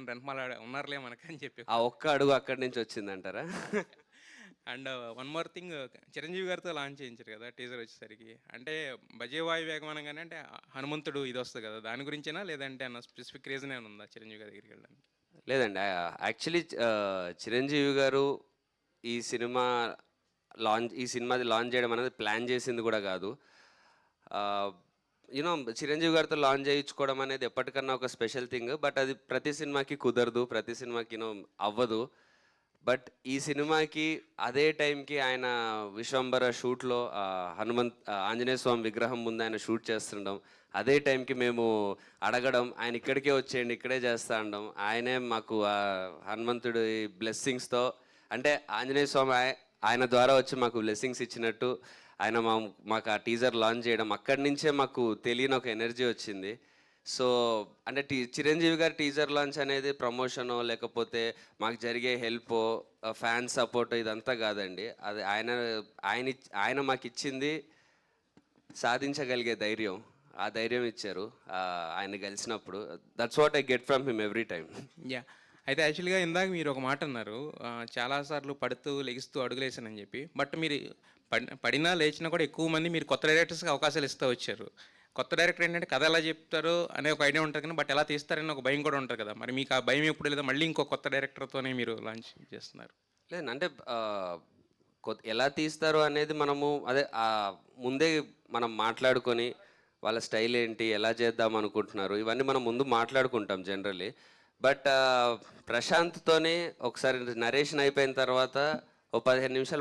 మన వెనకమాల ఉన్నారులే మనకని చెప్పి. ఆ ఒక్క అడుగు అక్కడి నుంచి వచ్చిందంటారా? And one more thing, Chiranjeevi గారితో లాంచ్ చేయించారు కదా టీజర్ వచ్చేసరికి. అంటే 'భజే వాయు వేగం' అనగానే అంటే హనుమంతుడు ఇది వస్తుంది కదా, దాని గురించేనా లేదంటే అన్న స్పెసిఫిక్ రీజన్ ఏమైనా ఉందా చిరంజీవి గారి దగ్గరికి వెళ్ళడానికి? లేదండి. యాక్చువల్లీ చిరంజీవి గారు ఈ సినిమా ఈ సినిమాది లాంచ్ చేయడం అనేది ప్లాన్ చేసింది కూడా కాదు. యూనో చిరంజీవి గారితో లాంచ్ చేయించుకోవడం అనేది ఎప్పటికన్నా ఒక స్పెషల్ థింగ్. బట్ అది ప్రతి సినిమాకి కుదరదు, ప్రతి సినిమాకి అవ్వదు. బట్ ఈ సినిమాకి అదే టైంకి ఆయన విశ్వంబర షూట్లో ఆంజనేయ స్వామి విగ్రహం ముందు ఆయన షూట్ చేస్తుండడం, అదే టైంకి మేము అడగడం, ఆయన ఇక్కడికే వచ్చేయండి ఇక్కడే చేస్తా అనడం, ఆయనే మాకు హనుమంతుడి బ్లెస్సింగ్స్తో, అంటే ఆంజనేయ స్వామి ఆయన ద్వారా వచ్చి మాకు బ్లెస్సింగ్స్ ఇచ్చినట్టు ఆయన మాకు ఆ టీజర్ లాంచ్ చేయడం, అక్కడి నుంచే మాకు తెలియని ఒక ఎనర్జీ వచ్చింది. సో అంటే చిరంజీవి గారి టీజర్ లాంచ్ అనేది ప్రమోషనో లేకపోతే మాకు జరిగే హెల్పో ఫ్యాన్ సపోర్ట్ ఇదంతా కాదండి. అది ఆయన ఆయన ఆయన మాకు ఇచ్చింది సాధించగలిగే ధైర్యం. ఆ ధైర్యం ఇచ్చారు ఆయన కలిసినప్పుడు. That's what I get from him every time. Yeah, అయితే యాక్చువల్గా ఇందాక మీరు ఒక మాట అన్నారు, చాలాసార్లు పడుతూ లెగిస్తూ అడుగులేసానని చెప్పి. బట్ మీరు పడినా లేచినా కూడా ఎక్కువ మంది మీరు కొత్త డైరెక్టర్స్కి అవకాశాలు ఇస్తూ వచ్చారు. కొత్త డైరెక్టర్ ఏంటంటే కథ ఎలా చెప్తారో అనే ఒక ఐడియా ఉంటుంది, కానీ బట్ ఎలా తీస్తారని ఒక భయం కూడా ఉంటుంది కదా. మరి మీకు ఆ భయం ఎప్పుడు లేదా మళ్ళీ ఇంకో కొత్త డైరెక్టర్తోనే మీరు లాంచ్ చేస్తున్నారు? లేదు అంటే ఎలా తీస్తారు అనేది మనము అదే ముందే మనం మాట్లాడుకొని వాళ్ళ స్టైల్ ఏంటి, ఎలా చేద్దాం అనుకుంటున్నారు, ఇవన్నీ మనం ముందు మాట్లాడుకుంటాం జనరల్లీ. బట్ ప్రశాంత్తోనే ఒకసారి నరేషన్ అయిపోయిన తర్వాత ఓ 15 నిమిషాలు